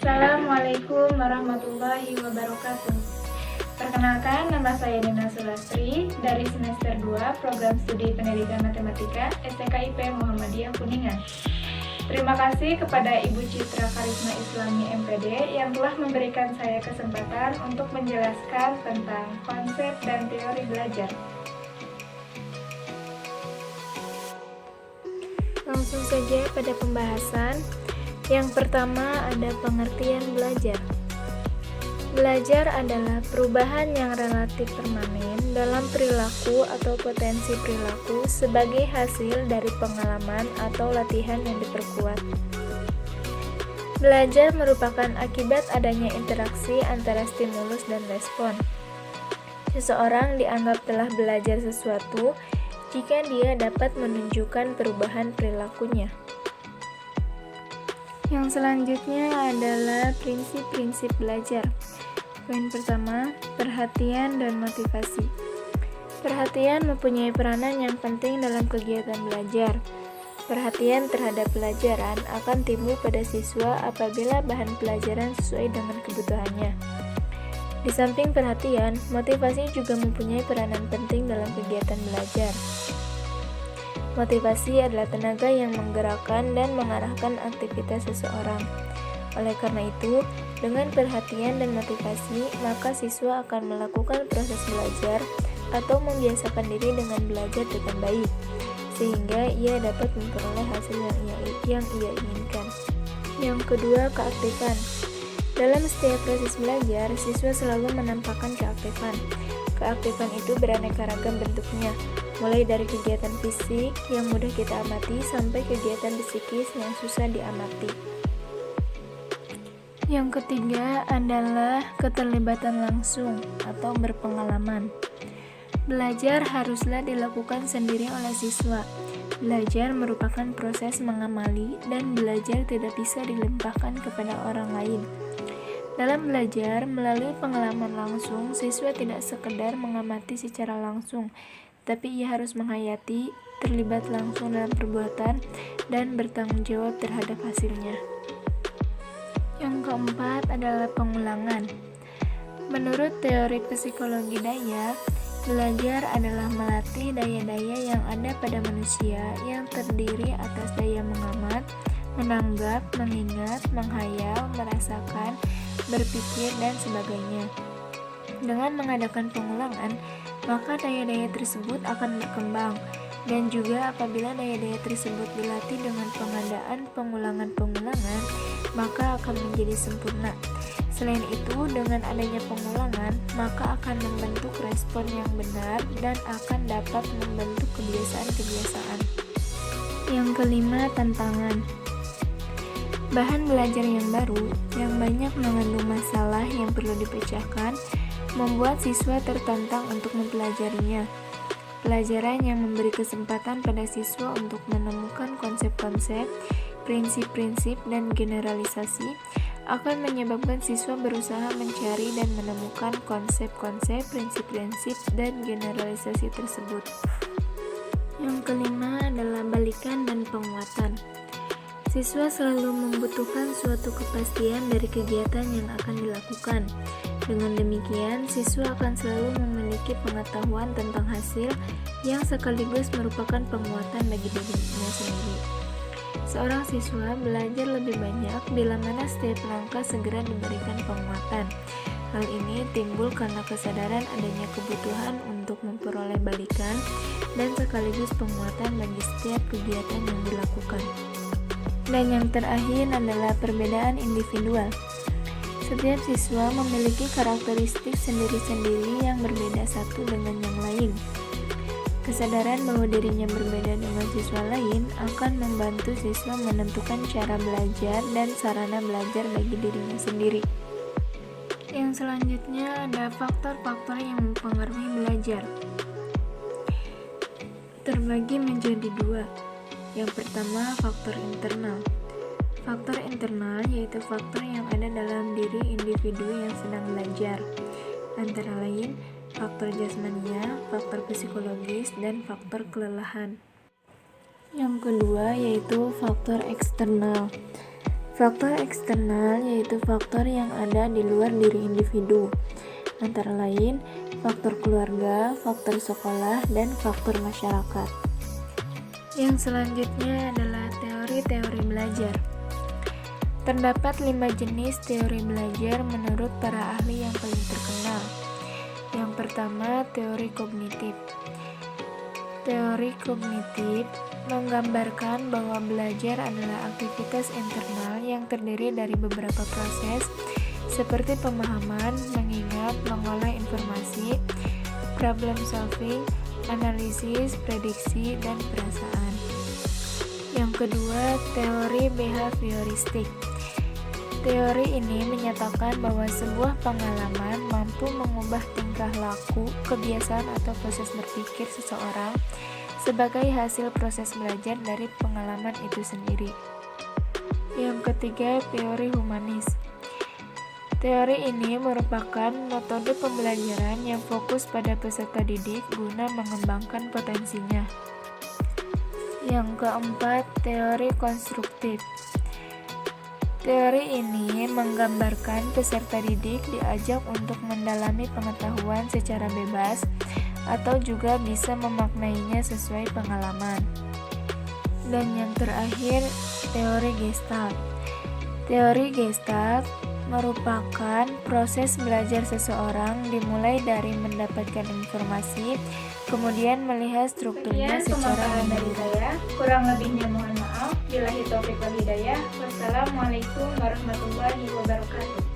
Assalamualaikum warahmatullahi wabarakatuh. Perkenalkan, nama saya Nina Sulastri dari semester 2 Program Studi Pendidikan Matematika STKIP Muhammadiyah Kuningan. Terima kasih kepada Ibu Citra Karisma Islami MPD yang telah memberikan saya kesempatan untuk menjelaskan tentang konsep dan teori belajar. Langsung saja pada pembahasan. Yang pertama ada pengertian belajar. Belajar adalah perubahan yang relatif permanen dalam perilaku atau potensi perilaku sebagai hasil dari pengalaman atau latihan yang diperkuat. Belajar merupakan akibat adanya interaksi antara stimulus dan respon. Seseorang dianggap telah belajar sesuatu jika dia dapat menunjukkan perubahan perilakunya. Yang selanjutnya adalah prinsip-prinsip belajar. Poin pertama, perhatian dan motivasi. Perhatian mempunyai peranan yang penting dalam kegiatan belajar. Perhatian terhadap pelajaran akan timbul pada siswa apabila bahan pelajaran sesuai dengan kebutuhannya. Di samping perhatian, motivasi juga mempunyai peranan penting dalam kegiatan belajar. Motivasi adalah tenaga yang menggerakkan dan mengarahkan aktivitas seseorang. Oleh karena itu, dengan perhatian dan motivasi, maka siswa akan melakukan proses belajar atau membiasakan diri dengan belajar dengan baik, sehingga ia dapat memperoleh hasil yang ia inginkan. Yang kedua, keaktifan. Dalam setiap proses belajar, siswa selalu menampakkan keaktifan. Keaktifan itu beraneka ragam bentuknya, mulai dari kegiatan fisik yang mudah kita amati sampai kegiatan psikis yang susah diamati. Yang ketiga adalah keterlibatan langsung atau berpengalaman. Belajar haruslah dilakukan sendiri oleh siswa. Belajar merupakan proses mengamali dan belajar tidak bisa dilimpahkan kepada orang lain. Dalam belajar, melalui pengalaman langsung, siswa tidak sekedar mengamati secara langsung, tapi ia harus menghayati, terlibat langsung dalam perbuatan, dan bertanggung jawab terhadap hasilnya. Yang keempat adalah pengulangan. Menurut teori psikologi daya, belajar adalah melatih daya-daya yang ada pada manusia yang terdiri atas daya mengamat, menanggap, mengingat, menghayal, merasakan, berpikir, dan sebagainya. Dengan mengadakan pengulangan, maka daya-daya tersebut akan berkembang, dan juga apabila daya-daya tersebut dilatih dengan pengadaan pengulangan-pengulangan, maka akan menjadi sempurna. Selain itu, dengan adanya pengulangan, maka akan membentuk respon yang benar dan akan dapat membentuk kebiasaan-kebiasaan. Yang kelima, tantangan. Bahan belajar yang baru, yang banyak mengandung masalah yang perlu dipecahkan, membuat siswa tertantang untuk mempelajarinya. Pelajaran yang memberi kesempatan pada siswa untuk menemukan konsep-konsep, prinsip-prinsip, dan generalisasi akan menyebabkan siswa berusaha mencari dan menemukan konsep-konsep, prinsip-prinsip, dan generalisasi tersebut. Yang kelima adalah balikan dan penguatan. Siswa selalu membutuhkan suatu kepastian dari kegiatan yang akan dilakukan. Dengan demikian, siswa akan selalu memiliki pengetahuan tentang hasil yang sekaligus merupakan penguatan bagi dirinya sendiri. Seorang siswa belajar lebih banyak bila mana setiap langkah segera diberikan penguatan. Hal ini timbul karena kesadaran adanya kebutuhan untuk memperoleh balikan dan sekaligus penguatan bagi setiap kegiatan yang dilakukan. Dan yang terakhir adalah perbedaan individual. Setiap siswa memiliki karakteristik sendiri-sendiri yang berbeda satu dengan yang lain. Kesadaran bahwa dirinya berbeda dengan siswa lain akan membantu siswa menentukan cara belajar dan sarana belajar bagi dirinya sendiri. Yang selanjutnya ada faktor-faktor yang mempengaruhi belajar. Terbagi menjadi dua. Yang pertama, faktor internal. Faktor internal yaitu faktor yang ada dalam diri individu yang sedang belajar, antara lain faktor jasmania, faktor psikologis, dan faktor kelelahan. Yang kedua yaitu faktor eksternal. Faktor eksternal yaitu faktor yang ada di luar diri individu, antara lain faktor keluarga, faktor sekolah, dan faktor masyarakat. Yang selanjutnya adalah teori-teori belajar. Terdapat 5 jenis teori belajar menurut para ahli yang paling terkenal. Yang pertama, teori kognitif. Teori kognitif menggambarkan bahwa belajar adalah aktivitas internal yang terdiri dari beberapa proses seperti pemahaman, mengingat, mengolah informasi, problem solving, analisis, prediksi, dan perasaan. Yang kedua, teori behavioristik. Teori ini menyatakan bahwa sebuah pengalaman mampu mengubah tingkah laku, kebiasaan, atau proses berpikir seseorang sebagai hasil proses belajar dari pengalaman itu sendiri. Yang ketiga, teori humanis. Teori ini merupakan metode pembelajaran yang fokus pada peserta didik guna mengembangkan potensinya. Yang keempat, teori konstruktif. Teori ini menggambarkan peserta didik diajak untuk mendalami pengetahuan secara bebas atau juga bisa memaknainya sesuai pengalaman. Dan yang terakhir, teori Gestalt. Teori Gestalt merupakan proses belajar seseorang dimulai dari mendapatkan informasi, kemudian melihat strukturnya secara dari saya. Kurang lebihnya mohon maaf. Billahi taufiq wal hidayah. Wassalamualaikum warahmatullahi wabarakatuh.